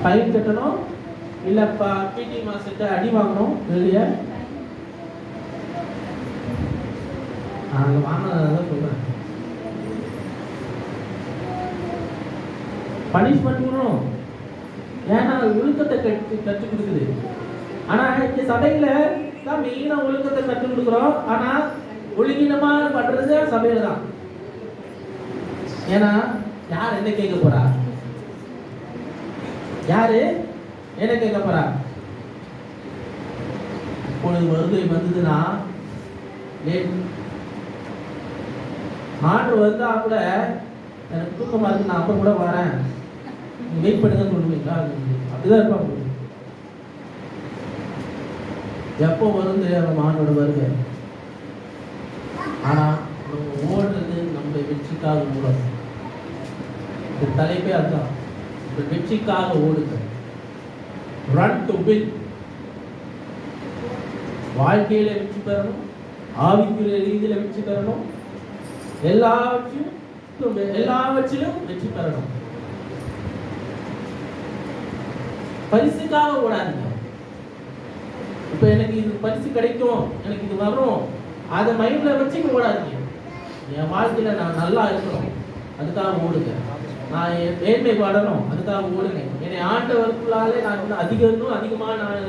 Fine கட்டணும், இல்லை பிடி மாஸ்டர்கிட்ட அடி வாங்கணும். இல்லையா? நாங்கள் வாங்கினதான் சொல்கிறேன். பனிஷ்மெண்ட் கொடுக்கணும். ஏன்னா ஒழுக்கத்தை கற்றுக் கொடுக்குது. ஆனால் இந்த சபையில் தான் மெயினாக ஒழுக்கத்தை கற்றுக் கொடுக்குறோம். ஆனால் ஒழுங்கினமாக பண்ணுறது சபையில் தான். ஏன்னா யார் என்ன கேட்க போறா? யாரு என்ன கேட்க போறா? இப்பொழுது வருகை வந்ததுன்னா ஆண்டு வந்தா கூட எனக்கு தூக்கமா இருக்கு, நான் அப்ப கூட வரேன், வெயிட் பண்ணுங்கன்னு சொல்லுவீங்களா? அப்படிதான் இருப்பாங்க. எப்போ வரும் தெரியாது ஆண்டோட வருகை. ஆனா நம்ம ஓடுறது நம்ம வெற்றிக்காக ஓடும். இந்த தலைப்பே அதுதான், இந்த வெற்றிக்காக ஓடுங்க. Run to win. வாழ்க்கையில வெற்றி பெறணும், ஆவிக்குரிய ரீதியில வெற்றி பெறணும், எல்லாவற்றிலும் வெற்றி பெறணும். பரிசுக்காக ஓடாதீங்க. இப்ப எனக்கு இது பரிசு கிடைக்கும், எனக்கு இது வரும், அதை மைண்ட்ல வச்சு ஓடாதீங்க. என் வாழ்க்கையில நான் நல்லா இருக்கணும், அதுக்காக ஓடுங்க. நான் மேன்மை பாடணும், அதுக்காக ஓடுங்க. என்னை ஆண்டவருக்குள்ளாலே நான் இன்னும் அதிகமா நான்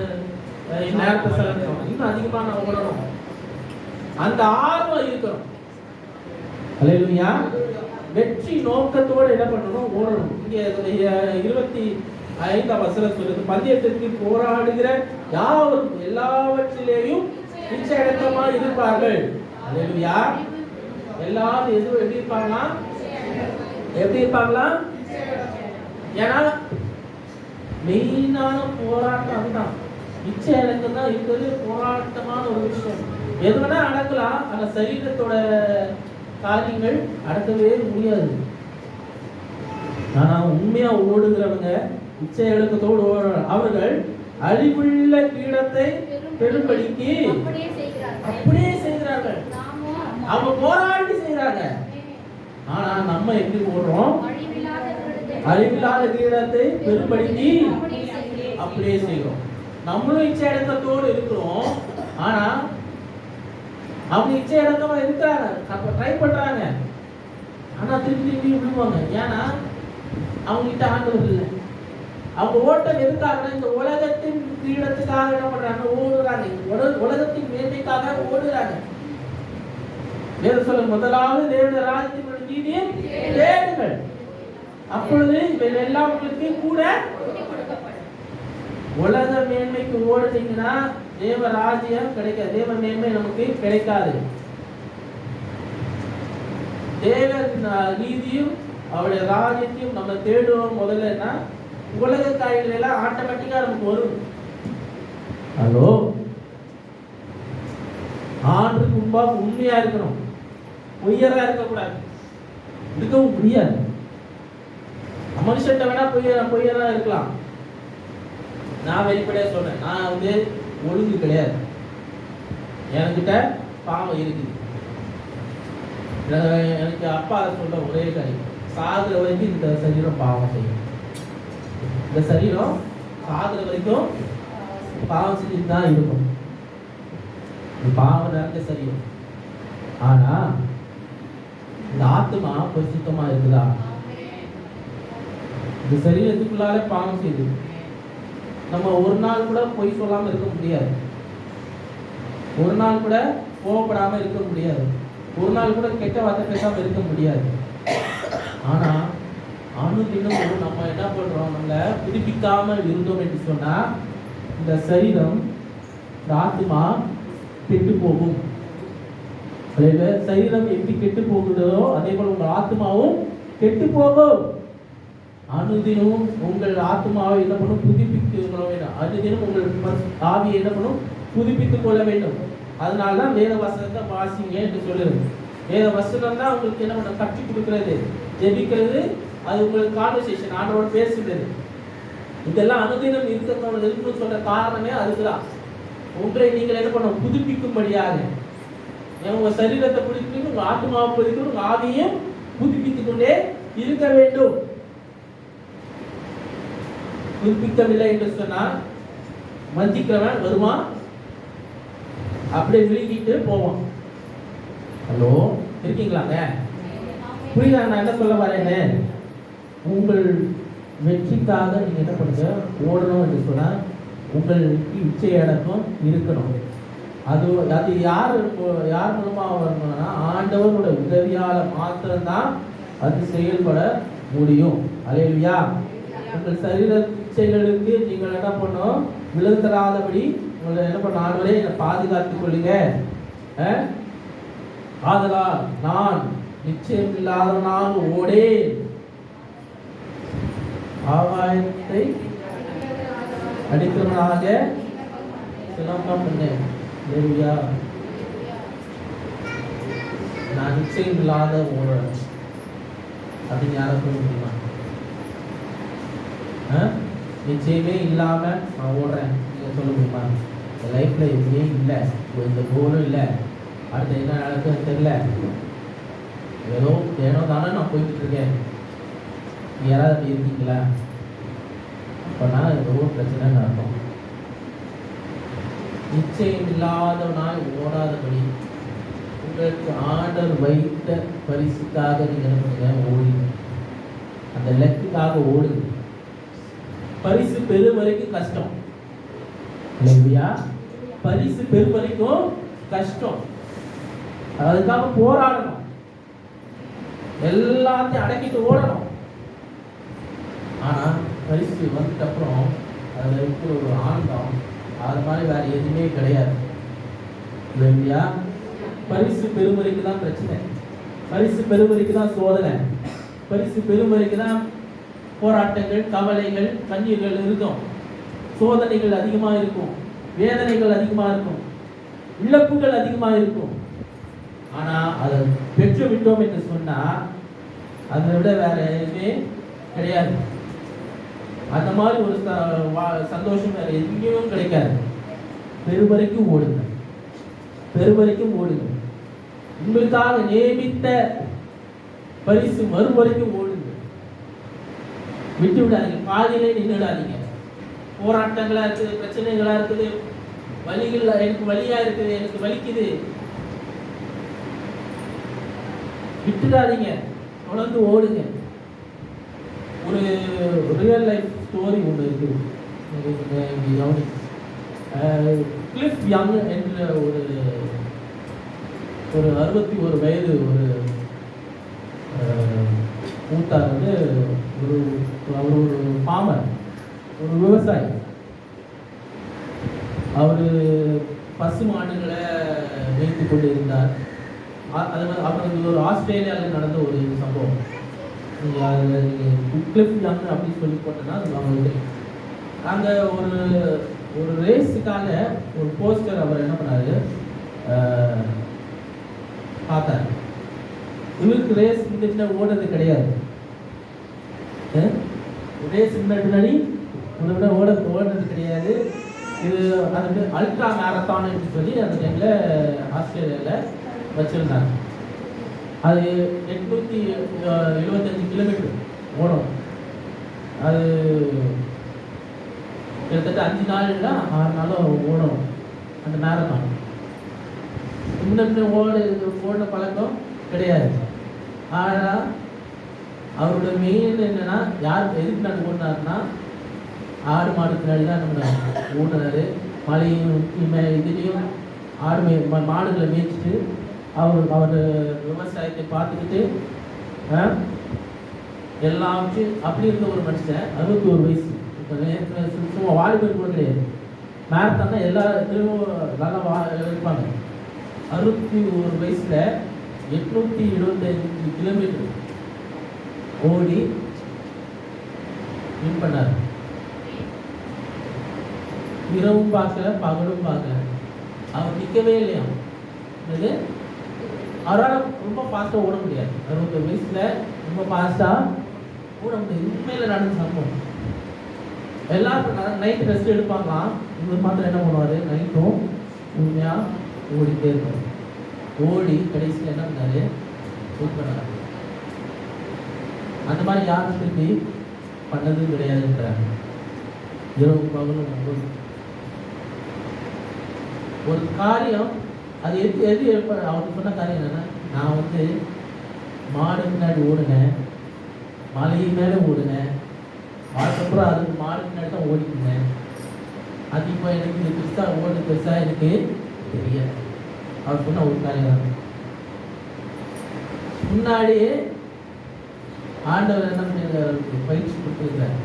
நேரத்தை செலவிடணும், இன்னும் அதிகமா நான் ஓடணும், அந்த ஆர்வம் இருக்கணும். அல்லேலூயா. வெற்றி நோக்கத்தோட என்ன பண்ணணும்? ஓடணும். இங்க 25 வசனம் சொல்லுது, பந்தயத்திற்கு போராடுகிற யாவரும் எல்லாவற்றிலேயும் நிச்சயமா இருப்பார்கள். அல்லேலூயா. எல்லாரும் எப்படி இருப்பாங்களா? எப்படி இருப்பாங்களா? ஏன்னா மெயினான போராட்டம் அதுதான். நிச்சயம் தான் இருக்கிறது போராட்டமான ஒரு விஷயம். எதுனா அடக்கலாம், அந்த சரீரத்தோட காரியங்கள் அடக்கவே முடியாது. ஆனா உண்மையா ஓடுகிறவங்க இச்சை இலக்கத்தோடு ஓடுறாங்க. அவர்கள் அழிவுள்ள கிரீடத்தை பெறும்படிக்கு அப்படியே செய்கிறார்கள். அவங்க போராடி செய்கிறாங்க. ஆனா நம்ம எப்படி ஓடுறோம்? அழிவில்லாத கிரீடத்தை பெறும்படிக்கு அப்படியே செய்கிறோம். நம்மளும் இச்சை இலக்கத்தோடு இருக்கிறோம். ஆனா அவங்க இச்சை இலக்கமா இருக்கிறாங்க, அப்ப ட்ரை பண்றாங்க. ஆனா திருப்பி விழுவாங்க. ஏன்னா அவங்க கிட்ட ஆண்டவர் இல்லை. அவங்க ஓட்டம் எதுக்காக? இந்த உலகத்தின் கிரீடத்துக்காக என்ன பண்றாங்க? ஓடுறாங்க. உலகத்தின் மேன்மைக்காக ஓடுறாங்க. வேறு சொல்ல, முதலாவது தேவனுடைய ராஜ்யத்தின் நீதியும் தேடுங்கள், அப்பொழுது இவையெல்லாம் உங்களுக்கு கூட. உலக மேன்மைக்கு ஓடுனீங்கன்னா தேவ ராஜ்யம் கிடைக்காது, தேவ மேன்மை நமக்கு கிடைக்காது. தேவ நீதியும் அவருடைய ராஜ்யத்தையும் நம்ம தேடுவோம். முதல்ல உலக காய்கள் எல்லாம் ஆட்டோமேட்டிக்கா நமக்கு வரும். ஹலோ, ஆண்டுக்கு முன்பாக உண்மையா இருக்கணும், பொய்யரா இருக்கக்கூடாது, இருக்கவும் முடியாது. மனுஷன் வேணா பொய்யரா இருக்கலாம். நான் வெளிப்படையா சொல்றேன், நான் ஒழுங்கு கிடையாது, என்கிட்ட பாவம் இருக்குது. எனக்கு அப்பா சொல்ற ஒரே காரியம், சாகுற வரைக்கும் இந்த சரீரம் பாவம் செய்யும். இந்த சரீரம் சாகுற வரைக்கும் பாவம் செஞ்சுட்டு தான் இருக்கும். பாவம் நிறைந்த சரீரம். ஆனா இந்த ஆத்மா பரிசுத்தமா இருக்குதா? இந்த சரீரத்துக்குள்ளாலே பாவம் செய்யுது. நம்ம ஒரு நாள் கூட பொய் சொல்லாம இருக்க முடியாது, ஒரு நாள் கூட கோவப்படாம இருக்க முடியாது, ஒரு நாள் கூட கெட்ட வார்த்தை பேசாம இருக்க முடியாது. ஆனா அனுதினம் நம்ம என்ன பண்றோம்? நம்மள புதுப்பிக்காம இருந்தோம் என்று சொன்னா இந்த சரீரம், இந்த ஆத்மா கெட்டு போகும். சரீரம் எப்படி கெட்டு போகுதோ அதே போல உங்கள் ஆத்மாவும் கெட்டு போகும். அனுதினம் உங்கள் ஆத்மாவை என்ன பண்ணும்? புதுப்பித்துக் கொள்ள வேண்டும். அனுதினம் உங்கள் ஆவியை என்ன பண்ணும்? புதுப்பித்துக் கொள்ள வேண்டும். அதனாலதான் வேத வசனத்தை வாசிங்க என்று சொல்லுறது. வேத வசனம் தான் உங்களுக்கு என்ன பண்ண கற்றுக் கொடுக்கிறது, ஜெபிக்கிறது, அது உங்களுக்கு கான்வர்சேஷன், ஆண்டோட பேசுகிறது. இதெல்லாம் அனுதினம் இருக்கணும்னு சொல்ற காரணமே அதுக்குதான். உங்களை நீங்கள் என்ன பண்ண புதுப்பிக்கும்படியாக, உங்க சரீரத்தை புதுப்பிக்கணும், உங்க ஆத்மாவை புதுப்பிக்கணும், உங்க ஆவியையும் புதுப்பித்துக் கொண்டே இருக்க வேண்டும். புதுப்பிக்கவில்லை என்று சொன்னால் வஞ்சிக்கிறவன் வருவான், அப்படியே விழுங்கிட்டு போவான். ஹலோ, இருக்கீங்களாங்க? புரியுதா நான் என்ன சொல்ல வரேன்னு? உங்கள் வெற்றிக்காக நீங்க என்ன பண்ணுங்க, ஓடணும் என்று சொன்னால் உங்கள் இச்சை அடக்கம் இருக்கணும். அது யார் மூலமா வரணும்னா ஆண்டவரோட உதவியால மாத்திரம்தான் அது செயல்பட முடியும். அல்லேலூயா. உங்கள் சரீர இச்சைகளுக்கு நீங்கள் என்ன பண்ணணும், விழுந்தராதபடி உங்களை என்ன பண்ண, ஆண்டவரே என்னை பாதுகாத்துக் கொள்ளுங்க. ஆதலால் நான் நிச்சயம் இல்லாதவனாக ஓடேன், ஆகாயத்தை அடிக்கிறவனாக சிலம்பம் பண்ணேன். அல்லேலூயா. நான் நிச்சயம் இல்லாத ஓடுறேன் அப்படின்னு யாரை சொல்ல முடியுமா? நிச்சயமே இல்லாம நான் ஓடுறேன் நீங்க சொல்ல முடியுமா? என் லைஃப்ல எதுவுமே இல்லை, இந்த கோலும் இல்லை, அடுத்து என்ன நடக்குன்னு தெரியல, ஏனோ தானே நான் போய்கிட்டு இருக்கேன். யாராவது அப்படி இருக்கீங்களா? அப்பனா ஏதோ பிரச்சனைன்னு அர்த்தம். நிச்சயம் இல்லாதவனாய் ஓடாதபடி உங்களுக்கு ஆண்டவர் வைத்த பரிசுக்காக நீங்க என்ன பண்ணுங்க, ஓடுங்க. அந்த லெக்குக்காக ஓடுங்க. பரிசு பெறும் வரைக்கும் கஷ்டம் இல்லையா? பரிசு பெறும் வரைக்கும் கஷ்டம். அதுக்காக போராடணும், எல்லாத்தையும் அடக்கிட்டு ஓடணும். ஆனா பரிசு வந்துட்ட அப்புறம் அதுல இருக்கிற ஒரு ஆனந்தம் அது மாதிரி வேற எதுவுமே கிடையாது இல்லையா? பரிசு பெருமறைக்கு தான் பிரச்சனை, பரிசு பெருமறைக்கு தான் சோதனை, பரிசு பெருமறைக்கு தான் போராட்டங்கள், கவலைகள், கண்ணீர்கள் இருக்கும், சோதனைகள் அதிகமாக இருக்கும், வேதனைகள் அதிகமாக இருக்கும், இழப்புகள் அதிகமாக இருக்கும். ஆனா அதை பெற்று விட்டோம் என்று சொன்னா அதை விட வேற எதுவுமே கிடையாது. அந்த மாதிரி ஒரு சந்தோஷம் வேற எங்கேயும் கிடைக்காது. பெருவரைக்கும் ஓடுங்க, பெருவரைக்கும் ஓடுங்க. உங்களுக்காக நியமித்த பரிசு மறுவரைக்கும் ஓடுங்க. விட்டு விடாதீங்க, பாதியிலே நின்றுடாதீங்க. போராட்டங்களா இருக்குது, பிரச்சனைகளா இருக்குது, வலிகள், எனக்கு வலியா இருக்குது, எனக்கு வலிக்குது, விட்டுடாதீங்க, தொடர்ந்து ஓடுங்க. ஒரு ரியல் லைஃப் ஸ்டோரி ஒன்று இருக்குது. கிளிஃப் யங் என்ற ஒரு 61 வயது ஒரு மூத்தார் வந்து அவர் ஒரு ஃபார்மர், ஒரு விவசாயி. அவர் பசு மாடுகளை மேய்த்து கொண்டு இருந்தார். அவருக்கு ஒரு ஆஸ்திரேலியாவில் நடந்த ஒரு சம்பவம். கிளிஃப் யங் அப்படின்னு சொல்லி போட்டோன்னா அது அவங்களுக்கு அங்கே ஒரு ரேஸுக்காக ஒரு போஸ்டர் அவர் என்ன பண்ணாரு, பார்த்தார். இவருக்கு ரேஸ் முன்ன ஓடுறது கிடையாது, ரேஸ் முன்னாடி ஓடுறது கிடையாது. இது அதுக்கு அல்ட்ரா மேரத்தான் சொல்லி அந்த டைமில் ஆஸ்திரேலியாவில் வச்சுருந்தாங்க. அது 875 கிலோமீட்டர் ஓடும். அது கிட்டத்தட்ட 5 நாள் இல்லை 6 நாளும் ஓடும் அந்த மேரத்தான். முன்ன ஓடின பழக்கம் கிடையாது. ஆனால் அவரோட மெயின் என்னன்னா, யார் எதுக்கு நான் ஓடினாருன்னா, ஆடு மாடு பின்னாடி தான் நம்ம ஓடுனாரு. மழையும் இதுலேயும் மாடுகளை மேய்ச்சிட்டு அவர் விவசாயத்தை பார்த்துக்கிட்டு எல்லாத்தையும் அப்படி இருந்த ஒரு மனுஷன். 61 வயசு. இப்போ சும்மா வாலிபர் கூட கிடையாது. மேரத்தான் தான் எல்லா இதுலையும் நல்லா இருப்பாங்க. 61 வயசுல 875 கிலோமீட்டர் ஓடி வின் பண்ணார். இரவும் பார்க்கல, பகலும் பார்க்கல. அவர் நிற்கவே இல்லையா. இது அவரால் ரொம்ப ஃபாஸ்ட்டாக ஓட முடியாது. 60 வயசுல ரொம்ப ஃபாஸ்ட்டாக ஓட முடியாது. உண்மையில் நடந்த சம்பவம். எல்லாருக்கும் நைட்டு ரெஸ்ட் எடுப்பாங்களாம். இவர் மாத்திரம் என்ன பண்ணுவார், நைட்டும் உண்மையாக ஓடிட்டே இருப்பார். ஓடி கடைசியில் என்ன பண்ணாரு, வின் பண்ணார். அந்த மாதிரி யாரும் திருப்பி பண்ணதும் கிடையாதுன்றாங்க. இரவு பகலும் ஒரு காரியம் அது எது அவருக்கு சொன்ன காரியம் என்னன்னா, நான் வந்து மாடு முன்னாடி ஓடுனேன், மலை மேலே ஓடுனேன், அதுக்கப்புறம் அதுக்கு மாடு முன்னாடி தான் ஓடிக்கினேன். அது இப்போ எனக்கு இது பெருசா எனக்கு தெரியாது. அவர் சொன்ன ஒரு காரியம் தான். முன்னாடியே ஆண்டவர் என்ன பண்ணியிருக்காரு, அவருக்கு பயிற்சி கொடுத்துருக்காரு.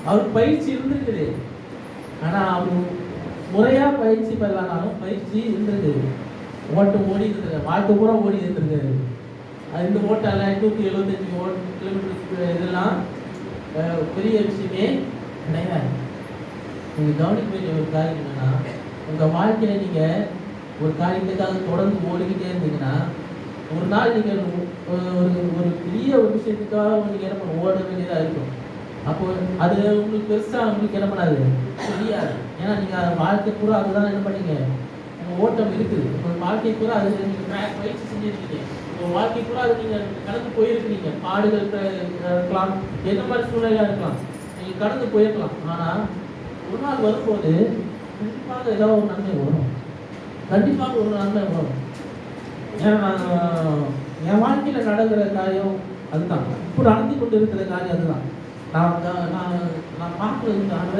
அவருக்கு பயிற்சி இருந்திருக்குது. ஆனால் அவர் முறையாக பயிற்சி பெறலானாலும் பயிற்சி இருந்திருக்குது. ஓட்டம் ஓடி இருந்திருக்காரு, வாழ்க்கை பூரா ஓடி இருந்திருக்காரு. அது இந்த ஓட்டால 175 கிலோமீட்டர் இதெல்லாம் பெரிய விஷயமே கிடையாது. நீங்கள் கவனிக்க வேண்டிய ஒரு காரியம் என்னன்னா, உங்கள் வாழ்க்கையில் நீங்கள் ஒரு காரியத்துக்காக தொடர்ந்து ஓடிக்கிட்டே இருந்தீங்கன்னா, ஒரு நாள் நீங்கள் ஒரு பெரிய ஒரு விஷயத்துக்காக நீங்கள் என்ன பண்ண ஓட வேண்டியதாக இருக்கும். அப்போ அது உங்களுக்கு பெருசாக உங்களுக்கு என்ன பண்ணாது, தெரியாது. ஏன்னா நீங்கள் வாழ்க்கை பூரா அதுதான் என்ன பண்ணீங்க, உங்கள் ஓட்டம் இருக்குது. உங்கள் வாழ்க்கை பூரா அது நீங்கள் பயிற்சி செஞ்சுருக்கீங்க. உங்கள் வாழ்க்கை பூரா அது நீங்கள் கடந்து போயிருக்கிறீங்க. பாடுகள் இருக்கலாம், எந்த மாதிரி சூழ்நிலையாக இருக்கலாம், நீங்கள் கடந்து போயிருக்கலாம். ஆனால் ஒரு நாள் வரும்போது கண்டிப்பாக ஏதோ ஒரு நன்மை வரும். கண்டிப்பாக ஒரு நன்மை வரும். ஏன்னா என் வாழ்க்கையில் நடக்கிற காரியம் அதுதான். இப்போ நடந்து கொண்டு இருக்கிற காரியம் அதுதான். நான் பார்க்குறதுக்காக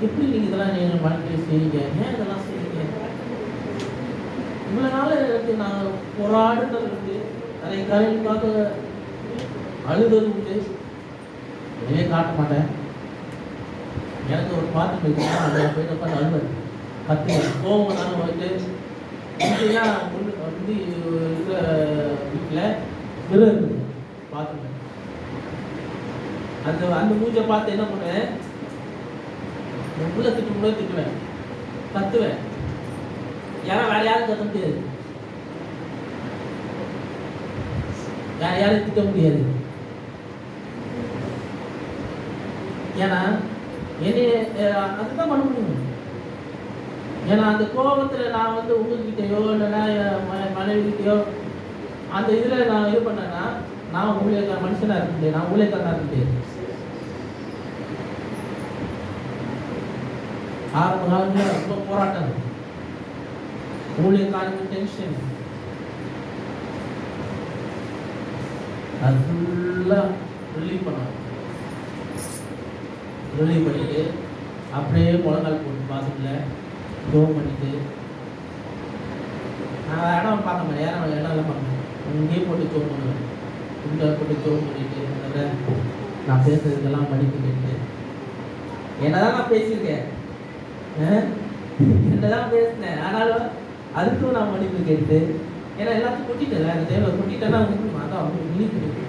எப்படி நீங்கள் இதெல்லாம் என் வாழ்க்கையில் செய்யுங்க, ஏன் இதெல்லாம் செய்யுங்க. இவ்வளோ நாள் எனக்கு நான் போராடுறது உண்டு, நிறைய காரியங்களுக்காக அழுதது உண்டு. வெளியே காட்ட மாட்டேன். எனக்கு ஒரு பாட்டு போயிட்டு அதில் போயிட்டு உட்காந்து அழுவது கற்றுவேன். கோவம் நானும் வந்துட்டு இங்கேயா வந்து இருக்கிற வீட்டில் விரு இருக்குது பார்த்துருக்கேன். அந்த மூஞ்சை பார்த்து என்ன பண்ணுவேன், உள்ள திட்டுவேன், கத்துவேன். ஏன்னா வேற யாரும் கத்த முடியாது, வேற யாரும் திட்ட முடியாது. ஏன்னா அதுதான் பண்ண முடியும். ஏன்னா அந்த கோபத்தில் நான் வந்து உங்ககிட்டயோ இல்லைன்னா மனைவிக்கிட்டயோ அந்த இதில் நான் இது பண்ணேன்னா நான் ஊழியக்கார மனுஷனாக இருக்க முடியாது, நான் ஊழியக்காரனாக இருக்க முடியாது. ஆரம்ப காலத்தில் ரொம்ப போராட்டம், ஊழியக்காரங்க டென்ஷன், அது ஃபுல்லாக ரிலீவ் பண்ணணும். ரிலீவ் பண்ணிட்டு அப்படியே முழங்கால் போட்டு பாத்ரூமில் ஜோம் பண்ணிட்டு, நான் இடம் பார்க்க மாட்டேன், யாரும் இடம்லாம் பார்க்க மாட்டேன், இங்கேயே போட்டு ஜோம் பண்ணுவேன். இங்கே போட்டு ஜோம் பண்ணிட்டு நான் பேசுறதுக்கெல்லாம் மடிப்பு கேட்டு என்னதான் நான் பேசியிருக்கேன், என்னதான் பேசினேன், ஆனாலும் அதுக்கும் நான் மடிப்பு கேட்டு, ஏன்னா எல்லாத்தையும் கொட்டிட்டேன். அந்த டைமில் கொட்டிட்டேன்னா அதான் அவங்க ரிலீவ் பண்ணிட்டு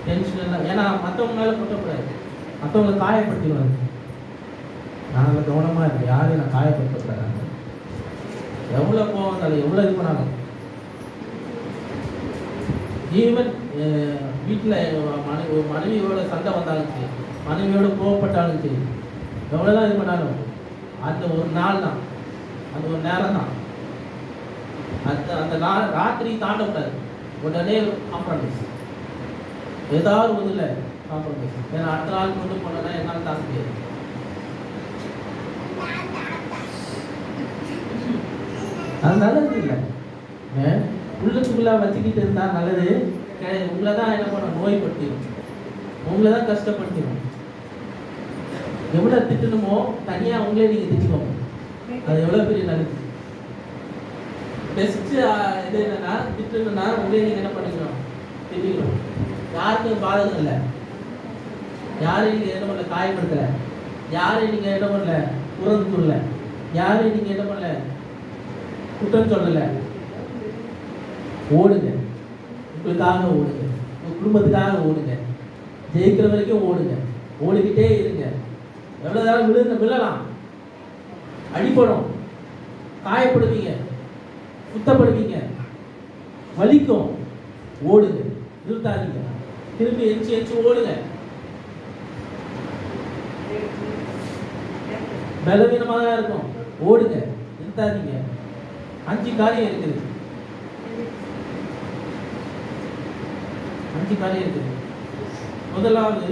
டென்ஷன் எல்லாம். ஏன்னா மற்றவங்க மேலே கொட்டக்கூடாது, மற்றவங்களை காயப்படுத்திடுவாங்க. நாங்கள் கவனமாக இருக்கு, யாரையும் நான் காயப்படுத்தக்கூடாது. எவ்வளோ கோவம் இருந்தாலும் எவ்வளோ இது பண்ணாலும், ஈவன் வீட்டில் மனைவியோட சண்டை வந்தாலும் சரி, மனைவியோட கோவப்பட்டாலும் சரி, எவ்வளோதான் இது பண்ணாலும் அந்த ஒரு நாள் தான், அந்த ஒரு நேரம் தான். அந்த நாள் ராத்திரி தாண்டக்கூடாது. உடனே காம்ப்ரமைஸ், ஏதாவது ஒரு இல்லை காம்ப்ரமைஸ். ஏன்னா அடுத்த நாள் கொண்டு போனேன்னா என்னால் தாங்க முடியாது. அது நல்லது இல்லை. உள்ளுக்குள்ளே வச்சுக்கிட்டு இருந்தால் நல்லது. உங்களை தான் என்ன பண்ண நோய்படுத்திடும், உங்களை தான் கஷ்டப்படுத்திடும். எவ்வளோ திட்டணுமோ தனியாக உங்களே நீங்கள் திட்டுவோம், அது எவ்வளோ பெரிய நல்லது. பெஸ்ட்டு இது என்னன்னா, திட்டணும்னா உங்களே நீங்கள் என்ன பண்ணிக்கணும், திட்டிக்கணும். யாருக்கும் பாதகம் இல்லை, யாரையும் நீங்கள் என்ன பண்ணல காயப்படுத்தலை, யாரையும் நீங்கள் என்ன பண்ணல புறம் சொல்லல, யாரையும் நீங்கள் என்ன பண்ணல குற்றம் சொல்லலை. ஓடுங்க, உங்களுக்காக ஓடுங்க, உங்கள் குடும்பத்துக்காக ஓடுங்க, ஜெயிக்கிற வரைக்கும் ஓடுங்க, ஓடிக்கிட்டே இருங்க. எவ்வளோ நேரம் விழலாம், அடிப்படும், காயப்படுவீங்க, சுத்தப்படுவீங்க, வலிக்கும், ஓடுங்க, நிறுத்தாதீங்க, திரும்பி எரிச்சு ஓடுங்க. பலவீனமாக தான் இருக்கும், ஓடுங்க, நிறுத்தாதீங்க. 5 காரியம் இருக்குது, 5 காரியம் இருக்குது. முதலாவது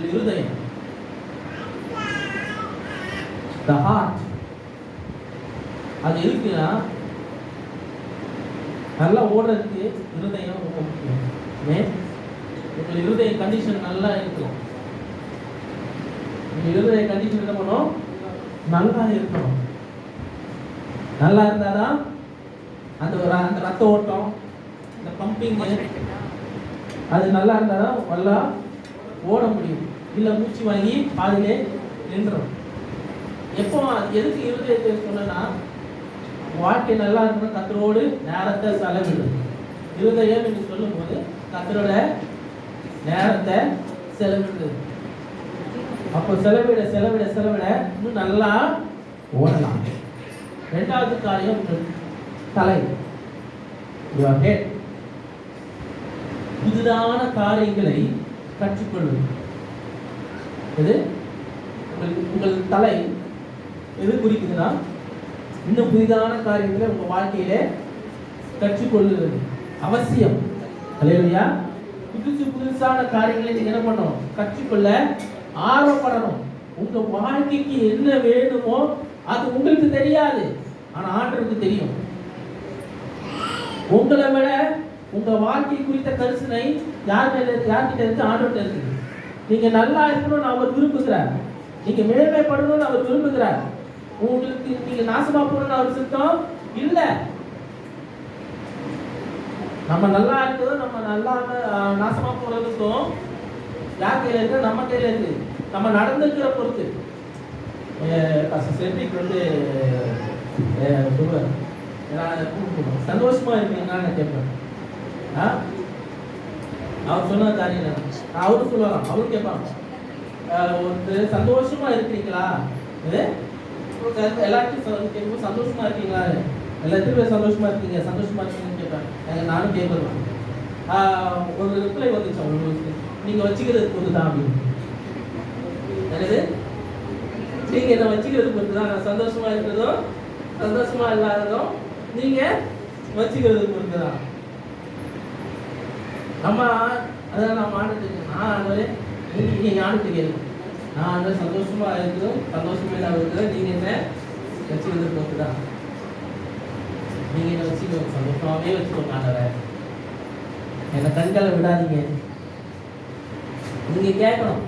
உங்கள் இருதயம். The heart. அது இருக்குன்னா நல்லா ஓடுறதுக்கு இருதயம் ரொம்ப முக்கியம். உங்கள் இருதய கண்டிஷன் நல்லா இருக்கும். உங்கள் இருதய கண்டிஷன் என்ன பண்ணும்? நல்லா இருக்கணும். நல்லா இருந்தாதான் அந்த ரத்த ஓட்டம், இந்த பம்பிங் அது நல்லா இருந்தாதான் நல்லா ஓட முடியும். இல்லை மூச்சு வாங்கி பாதிலே நின்றும். எப்போ எதுக்கு இருதயத்தை சொன்னா, வாழ்க்கை நல்லா இருக்கணும், கர்த்தரோடு நேரத்தை செலவிடு. இருதயம் என்று சொல்லும் போது கர்த்தரோட நேரத்தை செலவிடுது. அப்போ செலவிட செலவிட செலவிட இன்னும் நல்லா ஓடலாம். ரெண்டாவது காரியம் தலை, your head. புதிதான காரியங்களை கற்றுக்கொள்வது. இது உங்கள் தலை எது குறிக்குதுன்னா, இன்னும் புதிதான காரியங்களை உங்க வாழ்க்கையில கற்றுக்கொள்வது அவசியம். அல்லேலூயா. புதுசான காரியங்களை நீங்க என்ன பண்ணணும்? கற்றுக்கொள்ள ஆர்வப்படணும். உங்க வாழ்க்கைக்கு என்ன வேணுமோ அது உங்களுக்கு தெரியாது, ஆனா ஆண்டவருக்கு தெரியும். உங்களை விட உங்க வாழ்க்கை குறித்த கரிசனை யார்கிட்ட இருக்கு? ஆண்டவர்கிட்ட இருக்கு. நீங்க நல்லா இருக்கணும்னு அவர் விரும்புகிறார். நீங்க மேன்மைப்படணும்னு அவர் விரும்புகிறார். உங்களுக்கு நீங்க நாசமா போகணும்னு அவர் சித்தம் இல்ல. நம்ம நல்லா இருக்கிறதும் நம்ம நல்லா நாசமா போறதுக்கும் யார் கையில இருக்கு? நம்ம கையில இருக்கு. நம்ம நடந்துக்கிற பொறுத்து. சென்ட்ரிக் சொல்லுவார், சந்தோஷமா இருக்கீங்கன்னு கேட்பேன். அவர் சொன்ன காரியம் அவரும் சொல்லுவாங்க, அவரும் கேட்பாங்க, ஒரு சந்தோஷமா இருக்கிறீங்களா? எல்லாத்தையும் கேட்கும் சந்தோஷமா இருக்கீங்களா? எல்லாத்தையும் சந்தோஷமா இருக்கீங்க, சந்தோஷமா இருக்கீங்கன்னு கேட்பேன். நானும் கேட்கலாம். ஒரு ரிப்ளை வந்துச்சு அவங்களுக்கு, நீங்க வச்சுக்கிறது பொறுத்து தான் அப்படின்னு. என்னது? நீங்க என்ன வச்சுக்கிறது பொறுத்து தான். நான் சந்தோஷமா இருக்கிறதும் சந்தோஷமா இல்லாததும் நீங்க வச்சுக்கிறது பொறுத்து தான். நம்ம அதான் நம்ம ஆண்டுட்டு நீங்க ஆண்டுட்டு கேள்வி, நான் அந்த சந்தோஷமா இருக்கிறதும் சந்தோஷமா இல்லாத இருக்கிறது நீங்க என்ன வச்சுக்கிறது பொறுத்து தான். நீங்க என்ன வச்சுக்கோங்க, சந்தோஷமாவே வச்சுக்கோங்க. ஆண்டவரை என்ன கண்களை விடாதீங்க. நீங்க கேட்கணும்.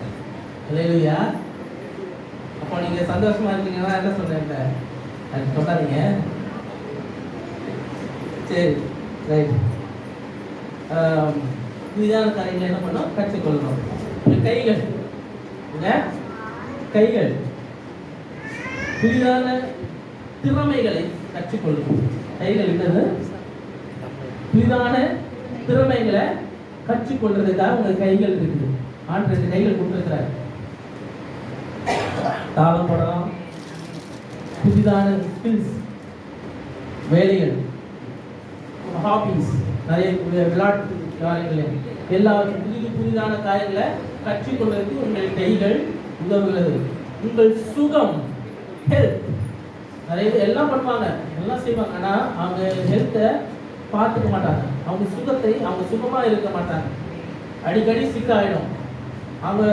அல்லேலூயா. அப்போ நீங்க சந்தோஷமா இருக்கீங்கன்னா என்ன சொல்றேன் அது சொல்லாதீங்க. சரி, ரைட். புதிதான காரியங்களை என்ன பண்ணணும்? கற்றுக்கொள்ளணும். கைகள், கைகள் புதிதான திறமைகளை கற்றுக்கொள்ளணும். கைகள் என்னது? புதிதான திறமைகளை கற்றுக்கொள்றதுக்காக உங்க கைகள் இருக்குது. ஆண்டு கைகள் கொடுத்துருக்கிறார். தாளம் போடலாம், புதிதான ஸ்கில்ஸ், வேலைகள், ஹாபிஸ், நிறைய விளையாட்டு காரியங்கள், எல்லாவற்றும் புதிதான காரியங்களை கற்றுக்கொள்வதற்கு உங்கள் கைகள் உதவுகிறது. உங்கள் சுகம், ஹெல்த், நிறைய பேர் எல்லாம் பண்ணுவாங்க, எல்லாம் செய்வாங்க, ஆனால் அவங்க ஹெல்த்தை பார்த்துக்க மாட்டாங்க. அவங்க சுகத்தை, அவங்க சுகமா இருக்க மாட்டாங்க. அடிக்கடி சிக்காயிடும். அவங்க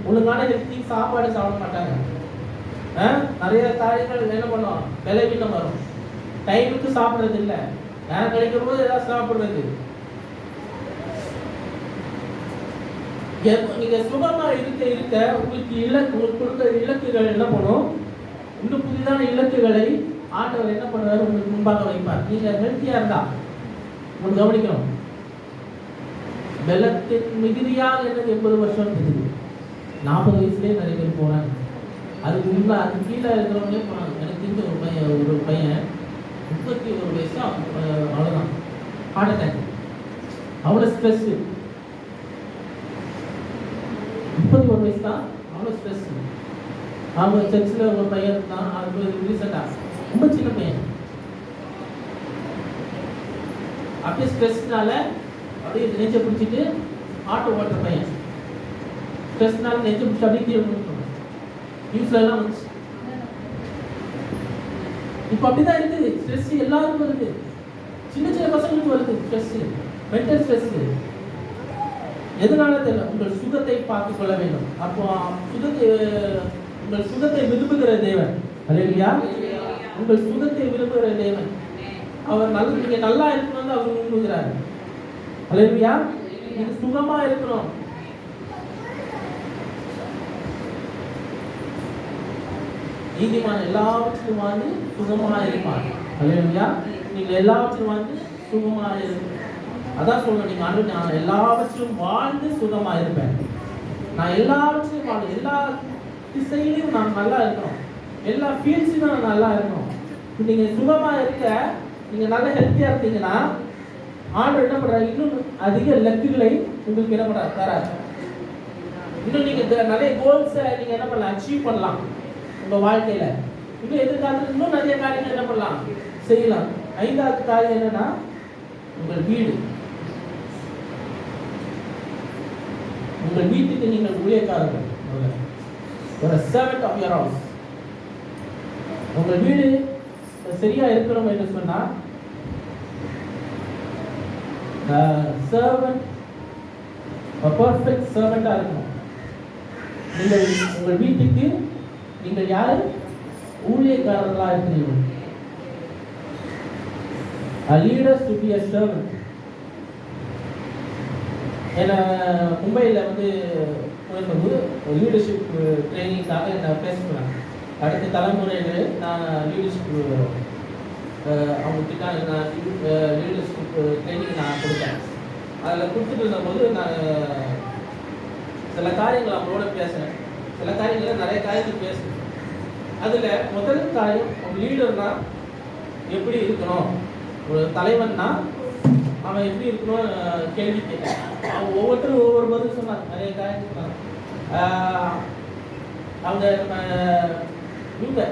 ஒழுங்கான ஹெல்த்தி சாப்பாடு சாப்பிட மாட்டாங்க. நிறைய காரியங்கள் என்ன பண்ணுவோம்? விளைவினம் வரும். டைமுக்கு சாப்பிட்றது இல்லை, நேரம் கிடைக்கும் போது ஏதாவது சாப்பிடுறது. நீங்க சுகமா இருக்க இருக்க உங்களுக்கு கொடுத்த இலக்குகள் என்ன பண்ணும்? இன்னும் புதிதான இலக்குகளை ஆண்டவர் என்ன பண்ணுவார்? உங்களுக்கு முன்பாக வைப்பார். நீங்க ஹெல்த்தியா இருந்தா உங்களுக்கு கவனிக்கணும். வெள்ளத்தின் மிகுதியாக எனக்கு 80 வருஷம் இருக்குது. 40 வயசுலேயே நிறைய பேர் போறாங்க. அதுக்கு முன்னாடி அதுக்கு கீழே இருக்கிறவங்களே போனாங்க. எனக்கு தெரிஞ்ச ஒரு பையன் 31 வயசு, அவ்வளோதான், ஹார்ட் அட்டாக். அவ்வளோ ஸ்ட்ரெஸ். 31 வயசு தான், அவ்வளோ ஸ்ட்ரெஸ். அவங்க சர்ச்சில் ஒரு பையன் தான், அது ரீசெண்டாக ரொம்ப சின்ன பையன். அப்படியே ஸ்ட்ரெஸ்னால அப்படியே நெஞ்சை பிடிச்சிட்டு ஆட்டோ ஓட்டுற பையன். ஸ்ட்ரெஸ்னால நெஞ்சை பிடிச்சி அப்படியே கீழே விழுந்துருக்கணும். நியூஸ்ல எல்லாம் வந்துச்சு. இப்போ அப்படிதான் இருக்குது. ஸ்ட்ரெஸ் எல்லாருக்கும் வருது. சின்ன சின்ன பசங்களுக்கு வருது ஸ்ட்ரெஸ், மென்டல் ஸ்ட்ரெஸ். எதனால தெரியல, உங்கள் சுகத்தை பார்த்துக் கொள்ள வேண்டும். அப்போ சுகத்தை, உங்கள் சுகத்தை விரும்புகிற தேவன், அல்லேலூயா, உங்கள் சுகத்தை விரும்புகிற தேவன். அவர் நீங்க நல்லா இருக்கணும்னு அவர் விரும்புகிறார். அல்லேலூயா, நீங்க சுகமா இருக்கணும். நீதிமான் எல்லாவற்றிலும் வாழ்ந்து சுகமா இருப்பான். அல்லேலூயா, நீங்க எல்லாவற்றிலும் வாழ்ந்து சுகமா இருப்பீங்க. அதான் சொல்றேன், நீங்க ஆண்டு நான் எல்லாவற்றிலும் வாழ்ந்து சுகமா இருப்பேன். நான் எல்லாவற்றிலும் வாழ்ந்து எல்லா திசையிலும் நான் நல்லா இருக்கணும். எல்லா ஃபீல்ட்ஸிலும் நான் நல்லா இருக்கணும். நீங்க சுகமா இருக்க, நீங்க நல்ல ஹெல்த்தியா இருந்தீங்கன்னா ஆண்டவர் என்ன பண்றாரு, இன்னும் அதிக லக்குகளை உங்களுக்கு என்ன பண்றாரு, தராரு. இன்னும் நீங்க நிறைய கோல்ஸை நீங்க என்ன பண்ணலாம், அச்சீவ் பண்ணலாம் உங்க வாழ்க்கையில. இன்னும் எதிர்காலத்தில் இன்னும் நிறைய காரியங்கள் என்ன பண்ணலாம், செய்யலாம். 5வது காரியம் என்னன்னா, உங்கள் வீடு. உங்கள் வீட்டுக்கு நீங்கள் ஊழியக்காரர்கள், ஒரு servant of your house. உங்கள் வீடு சரியா இருக்கணும் என்று சொன்னா, servant, a perfect servant இருக்கணும். நீங்கள் உங்கள் வீட்டுக்கு நீங்கள் யாரு, ஊழியக்காரர்களா இருக்கிறீர்கள். A leader should be a servant. ஏன்னா மும்பையில் வந்து போயிருக்கும்போது லீடர்ஷிப் ட்ரைனிங்காக என்ன பேசுகிறேன். அடுத்த தலைமுறையில் நான் லீடர்ஷிப் அவங்கக்கிட்ட நான் லீடர்ஷிப் ட்ரைனிங் நான் கொடுத்தேன். அதில் கொடுத்துட்டு இருந்தபோது நான் சில காரியங்கள் அவங்களோட பேசுகிறேன். சில காரியங்கள் நிறைய காரியங்கள் பேசுகிறேன். அதில் முதல் காரியம், ஒரு லீடர்னா எப்படி இருக்கணும், ஒரு தலைவன்னா அவன் எப்படி இருக்கணும் கேள்வி கேட்டேன். அவங்க ஒவ்வொருத்தரும் ஒவ்வொரு பதில் சொன்னாங்க, நிறைய காரியங்கள் சொன்னாங்க. அவங்க நம்ம இவங்க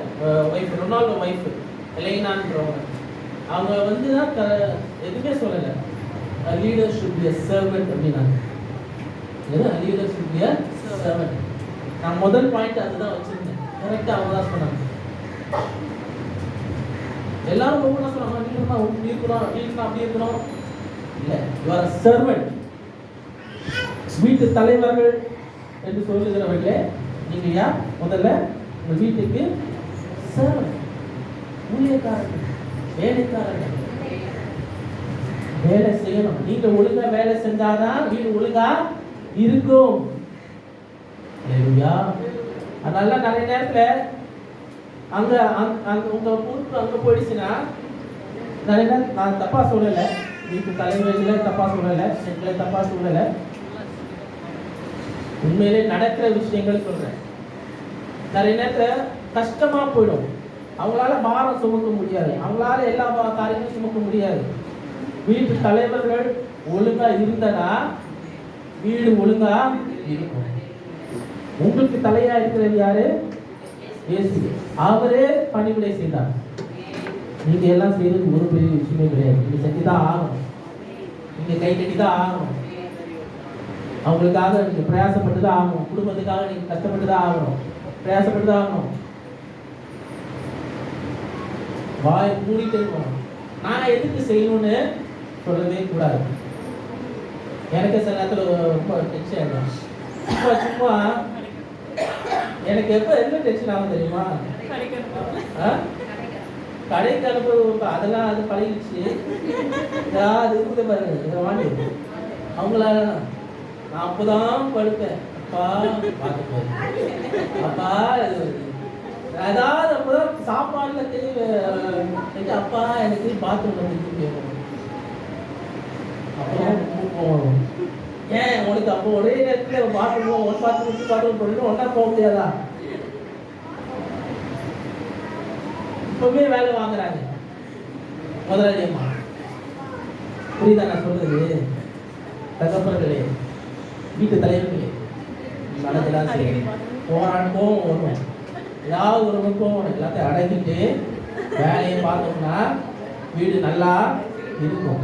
ஒய்ஃப், ரொனால்டோ ஒய்ஃப் எலைனான்றவங்க, அவங்க வந்து தான் எதுவுமே சொல்லலை. Leader should be a servant அப்படின்னாங்க. Leader should be a servant. நான் முதல் பாயிண்ட் அதுதான் வச்சிருந்தேன். கரெக்டாக அவங்க தான் சொன்னாங்க. எல்லாரும் ஒவ்வொன்றா சொன்னாங்க, நீங்க இப்படி இருக்கணும், அப்படி இருக்கணும். இல்லை, யூ ஆர் அ சர்வெண்ட். வீட்டு தலைவர்கள் என்று சொல்லுகிறவர்களே, நீங்க யார்? முதல்ல உங்க வீட்டுக்கு சர்வெண்ட், ஊழியக்காரர்கள், வேலைக்காரர்கள். வேலை செய்யணும். நீங்க ஒழுங்கா வேலை செஞ்சாதான் வீடு ஒழுங்கா இருக்கும். அதனால நிறைய நேரத்துல அங்க உங்க பொறுப்பு அங்க போயிடுச்சுன்னா, நிறைய நேரம் நான் தப்பா சொல்லலை, வீட்டு தலைவர்கள தப்பா சொல்லலை, எங்களை தப்பா சொல்லலை, உண்மையிலே நடக்கிற விஷயங்கள் சொல்றேன். நிறைய நேரத்துல கஷ்டமா போயிடும். அவங்களால பாரம் சுமக்க முடியாது, அவங்களால எல்லா காரியங்களும் சுமக்க முடியாது. வீட்டு தலைவர்கள் ஒழுங்கா இருந்தனா வீடு ஒழுங்கா இருக்கும். உங்களுக்கு தலையா இருக்கிறது யாரு? இயேசு. அவரே பணிவிடை செய்தார். நீங்க எல்லாம் செய்யறது ஒரு பெரிய விஷயமே கிடையாது. நீங்க செஞ்சுதான் ஆகணும், நீங்க கை கட்டிதான் ஆகணும். அவங்களுக்காக நீங்க பிரயாசப்பட்டுதான் ஆகணும். குடும்பத்துக்காக நீங்க கஷ்டப்பட்டுதான் ஆகணும், பிரயாசப்பட்டுதான் ஆகணும். வாய் மூடிட்டு இருக்கணும். நான் எதுக்கு செய்யணும்னு சொல்லவே கூடாது. எனக்கு சில நேரத்தில் ரொம்ப டென்ஷன் ஆகிடும். சும்மா எனக்கு எப்போ என்ன டென்ஷன் ஆகும் தெரியுமா? கடைக்கு அனுப்புறது அதெல்லாம் அது பழகிடுச்சு. அது இருக்குது பாருங்க வாண்டி அவங்களால நான் அப்போதான் படுப்பேன். அப்பா பார்த்து அப்பா ஏதாவது அப்போதான் சாப்பாடுல தெரியும். அப்பா எனக்கு பாத்ரூம் வந்து அப்புறம் போகணும். ஏன் உனக்கு அப்போ ஒரே நேரத்தில் பாத்ரூம் ஒரு பாத்ரூம் போட்டு ஒன்றா போக முடியாதா? இப்பவே வேலை வாங்குறாங்க முதலாளியம்மா. புரியுதா நான் சொல்றது? தகப்பர்களே, வீட்டு தலைவர்களே, நடக்கலாம் சரி, போராட்டம் கோவம் வருவேன், ஏதாவது ஒரு கோவம் எல்லாத்தையும் அடக்கிட்டு வேலையை பார்த்தோம்னா வீடு நல்லா இருக்கும்.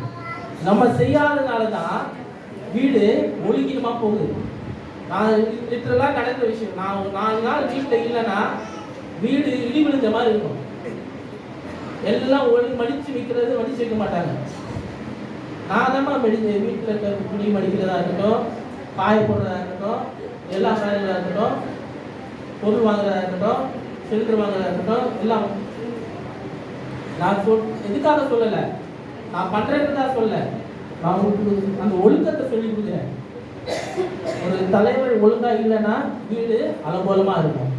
நம்ம செய்யாதனால தான் வீடு ஒழுங்கினமா போகுது. நான் லிட்டரலாக நடக்கிற விஷயம். நான் ஒரு 4 நாள் வீட்டில் இல்லைன்னா வீடு இடி விழுந்த மாதிரி இருக்கும். எல்லாம் மடிச்சு வைக்க மாட்டாங்க. நான் தான் வீட்டில் இருக்க துணி மடிக்கிறதா இருக்கட்டும், காய போடுறதா இருக்கட்டும், எல்லா காரியங்களாக இருக்கட்டும், பொருள் வாங்குறதா இருக்கட்டும், சிலிண்டர் வாங்குறதா இருக்கட்டும், எல்லாம் நான் எதுக்காக சொல்லலை, நான் பண்றேன்னு தான் சொல்ல, நான் உங்களுக்கு அந்த ஒழுக்கத்தை சொல்லி கொடுக்குறேன். ஒரு தலைவர் ஒழுங்கா இல்லைன்னா வீடு அலங்கோலமா இருக்கும்.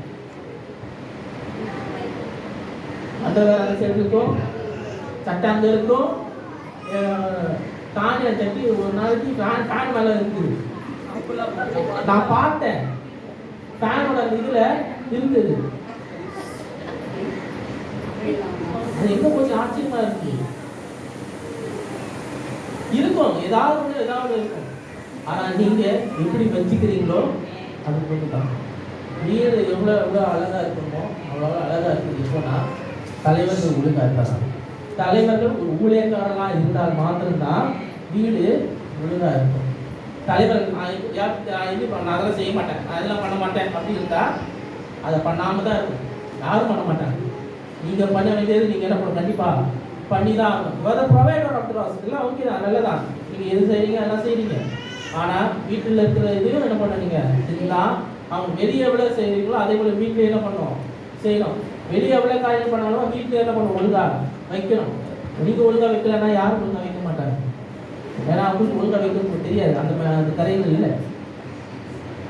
அந்த சைடு இருக்கும், சட்டை அங்க இருக்கும், தானிய சட்டி ஒரு நாளைக்கு ஃபேன் மேல இருக்குது. நான் பார்த்தேன், ஃபேனோட இதுல இருக்குது. அது எங்க கொஞ்சம் ஆச்சரியமா இருக்கு. இருக்கும், ஏதாவது இருக்கும். ஆனா நீங்க எப்படி வச்சுக்கிறீங்களோ அது பொறுத்துதான். வீடு எவ்வளவு அழகா இருக்கணுமோ அவ்வளோ அழகா இருக்குது. இப்போனா தலைவர்கள் ஒழுங்கா இருக்காங்க. தலைவர்கள் ஒரு ஊழியக்காரர்களா இருந்தால் மாத்திரம்தான் வீடு ஒழுங்கா இருக்கும். தலைவர்கள் நான் அதெல்லாம் செய்ய மாட்டேன், நான் இதெல்லாம் பண்ண மாட்டேன் அப்படி இருந்தா அதை பண்ணாம தான் இருக்கும். யாரும் பண்ண மாட்டாங்க. நீங்க பண்ண வேண்டியது நீங்க என்ன பண்ண கண்டிப்பா பண்ணி தான் ஆகணும். ப்ரொவைடர் ஆஃப் தி ஹவுஸ் எல்லாம் ஓகே தான், நல்லதான். நீங்க எது செய்றீங்க எல்லாம் செய்றீங்க. ஆனா வீட்டில் இருக்கிற இதையும் என்ன பண்ணுறீங்க இதுதான். அவங்க வெளியே எவ்வளோ செய்கிறீங்களோ அதே போல வீட்டில் என்ன பண்ணணும் செய்யணும். வெளியே எவ்வளோ காரியம் பண்ணாலும் வீட்டில் என்ன பண்ணணும் ஒழுங்கா வைக்கணும். நீங்கள் ஒழுங்கா வைக்கலன்னா யாரும் ஒழுங்கா வைக்க மாட்டாங்க. ஏன்னா அவங்களுக்கு ஒழுங்கா வைக்கிறது தெரியாது, அந்த கரைகள் இல்லை.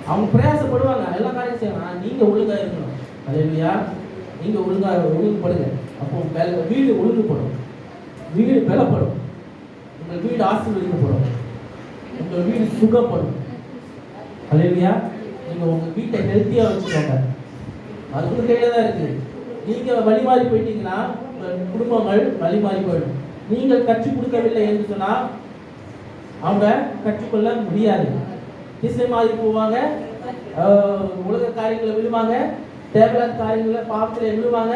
அவங்க பிரயாசப்படுவாங்க, எல்லா காரியம் செய்யணும். நீங்கள் ஒழுங்கா இருக்கணும். அல்லேலூயா. நீங்கள் ஒழுங்குபடுங்க. அப்போ வீடு ஒழுங்குபடும், வீடு பலப்படும், உங்கள் வீடு ஆசீர்வதிக்கப்படும், உங்கள் வீடு சுகப்படும். அல்லேலூயா. நீங்க உங்க வீட்டை ஹெல்த்தியா வச்சுக்கோங்க, அது உங்க கையில தான் இருக்கு. நீங்க வழி மாறி போயிட்டீங்கன்னா உங்கள் குடும்பங்கள் வழி மாறி போயிடும். நீங்கள் கற்றுக் கொடுக்கவில்லை என்று சொன்னா அவங்க கற்றுக்கொள்ள முடியாது. திசை மாறி போவாங்க, உலக காரியங்களை விழுவாங்க, தேவையான காரியங்களை பாவத்தில் விழுவாங்க.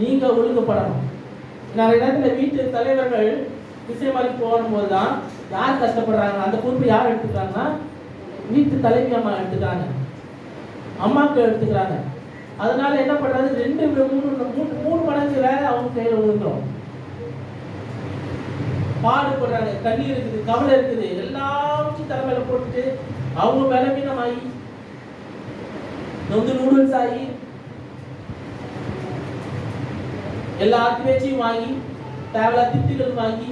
நீங்க ஒழுங்குபடணும். நிறைய நேரத்தில் வீட்டு தலைவர்கள் திசை மாறி போகும்போது தான் யார் கஷ்டப்படுறாங்க, அந்த பொறுப்பு யார் எடுத்துக்கிறாங்கன்னா வீட்டு தலைவி அம்மா எடுத்துக்கிறாங்க, அம்மாக்கள் எடுத்துக்கிறாங்க. அதனால என்ன பண்றது, 2-3 மடங்கு வேலை அவங்க கையில் விழுந்துடும். பாடுபடுறாங்க, கண்ணீர் இருக்குது, கவலை இருக்குது, எல்லாத்தையும் தலைமையில போட்டுட்டு அவங்க பலவீனமாகி நூடுல்ஸ் ஆகி எல்லா பேச்சையும் வாங்கி தேவையில்லா திட்டுகள் வாங்கி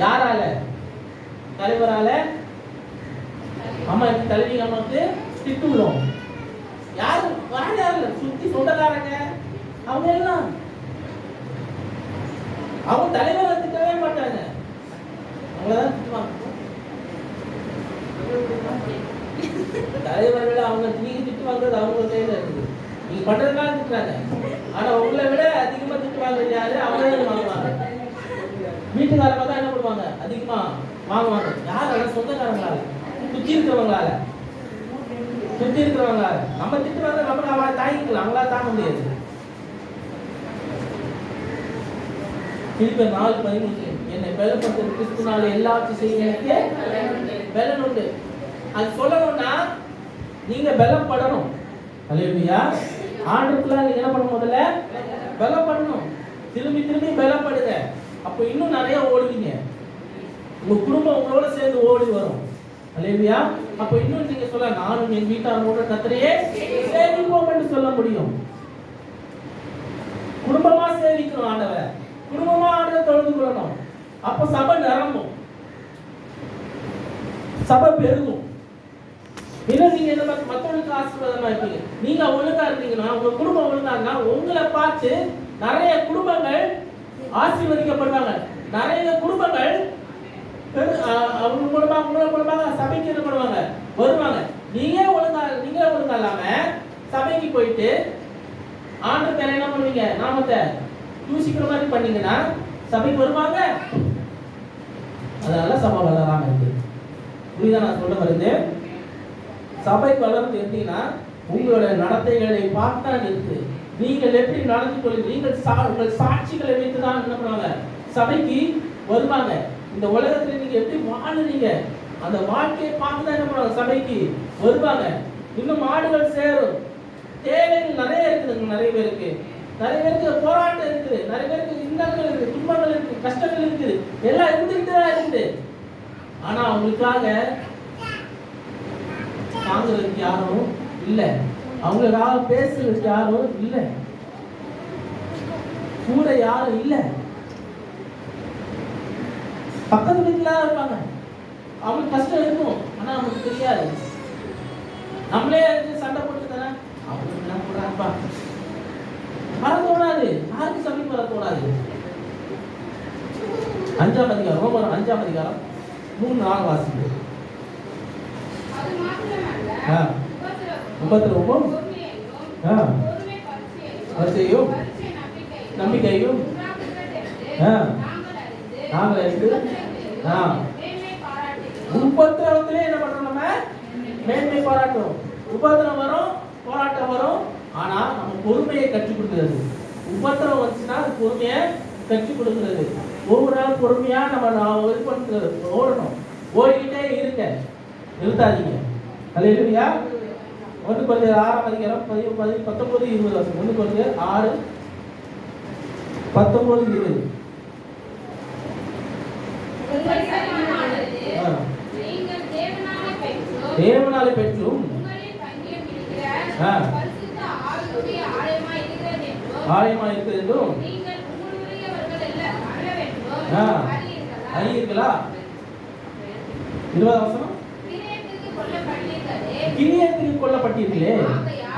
யாரால, தலைவரால, அம்மா தலைவி அம்மாவுக்கு திட்டு விடும். யாரும் யாரும் சுத்தி சொந்தக்காரங்க அவங்க எல்லாம் அவங்க தலைவரை திட்டவே மாட்டாங்க, அவங்களதான் திட்டுவாங்க. தலைவர்கள் அவங்க நீங்க திட்டு வாங்குறது அவங்க கையில இருக்குது. நீங்க பண்றதுனால திட்டுறாங்க, ஆனா உங்களை விட அதிகமா திட்டு வாங்குறது யாரு, அவங்க வாங்குவாங்க. வீட்டுக்காரங்க தான் என்ன பண்ணுவாங்க, அதிகமா வாங்குவாங்க. யாரால, சொந்தக்காரங்களால, சுத்தி இருக்கிறவங்களால. நம்ம திட்டு வந்து நமக்கு அவளை தாங்கிக்கலாம், அவங்களால தாங்க முடியாது. பிலிப்பியர் 4:13 என்னை பலப்படுத்த கிறிஸ்துவினாலே எல்லாத்தையும் செய்ய எனக்கு பலன் உண்டு. அது சொல்லணும்னா நீங்க பலப்படணும். அல்லேலூயா. ஆண்டவருக்குள்ள நீங்க என்ன பண்ணணும், முதல்ல பலப்படணும். திரும்பி பலப்படுங்க. அப்போ இன்னும் நிறைய ஓடுவீங்க, உங்க குடும்பம் உங்களோட சேர்ந்து ஓடி வரும். அல்லேலூயா. அப்போ இன்னும் நீங்க சொல்ல, நானும் என் வீட்டாரோட கர்த்தரையே சேவிப்போம் என்று சொல்ல முடியும். குடும்பமா சேவிக்கணும் ஆண்டவரை, குடும்பமா ஆண்டவரை தொழுது கொள்ளணும். அப்போ சபை நிரம்பும், சபை பெருகும். இன்னும் நீங்க என்ன மற்றவங்களுக்கு ஆசீர்வாதமா இருப்பீங்க. நீங்க ஒழுங்கா இருந்தீங்கன்னா, உங்க குடும்பம் ஒழுங்கா இருந்தா உங்களை பார்த்து நிறைய குடும்பங்கள் ஆசீர்வதிக்கப்படுவாங்க. நிறைய குடும்பங்கள் அவங்க மூலமாக சபைக்கு என்ன பண்ணுவாங்க, வருவாங்க. நீங்களே ஒழுங்கா இல்லாம சபைக்கு போயிட்டு ஆண்டு பேரை என்ன பண்ணுவீங்க, நாமத்தை தூசிக்கிற மாதிரி பண்ணீங்கன்னா சபைக்கு வருவாங்க. அதனால சபை வளராம இருக்கு. புரியுதா நான் சொல்ல வருது? சபை வளர்ந்து இருந்தீங்கன்னா உங்களோட நடத்தைகளை பார்த்தா இருக்கு. நீங்கள் எப்படி நடந்து கொள்ளுங்க, உங்கள் சாட்சிகளை வைத்துதான் என்ன பண்ணுவாங்க, சபைக்கு வருவாங்க. இந்த உலகத்துல நீங்க எப்படி வாழுறீங்க, அந்த வாழ்க்கையை பார்த்துதான் என்ன பண்ணுவாங்க, சபைக்கு வருவாங்க. இன்னும் மாடுகள் சேரும். தேவைகள் நிறைய இருக்குதுங்க, நிறைய பேருக்கு போராட்டம் இருக்குது, நிறைய பேருக்கு இன்னல்கள் இருக்கு, துன்பங்கள் இருக்கு, கஷ்டங்கள் இருக்குது, எல்லாம் இருந்துகிட்டு தான் இருக்குது. ஆனா அவங்களுக்காக தாங்குறதுக்கு யாரும் இல்லை, அவங்களுக்காக பேசுறதுக்கு யாரும் இல்லை, கூட யாரும் இல்லை. பக்கத்து வீட்டுல இருப்பாங்க, அவங்களுக்கு கஷ்டம் இருக்கும், ஆனா அவங்களுக்கு தெரியாது. நம்மளே சண்டை போட்டு தானே அவங்களுக்கு என்ன போடுறாப்பா வர தோணாது, யாருக்கு சமீபம் வர தோணாது. 5ஆம் அதிகாரம், ரோமர் 5ஆம் அதிகாரம் 3-4 வாசிங்க. உபத்திரவமும் பரீட்சையும் நம்பிக்கையும் நாங்கள் அறிந்து உபத்திரவத்திலே என்ன பண்றோம்? நம்ம மேன்மை பாராட்டுறோம். உபத்திரம் வரும், போராட்டம் வரும், ஆனா நம்ம பொறுமையை கற்றுக் கொடுக்கிறது. உபத்திரம் வந்துச்சுன்னா அது பொறுமையை கற்றுக் கொடுக்கிறது. ஒவ்வொரு நாள் பொறுமையா நம்ம ஓடணும். ஓடிக்கிட்டே இருங்க, நிறுத்தாதீங்க. அல்லேலூயா. 1 கொரிந்தியர் 6ஆம் அதிகாரம் 19-20 வருஷம். 1 கொரிந்தியர் 6:19-20. தேவனாலே பெற்றும் ஆலயமா இருக்கிறது என்றும் அறியீர்களா? 20 வசனம். கிரியத்துக்கு கொல்லப்பட்டீர்களே,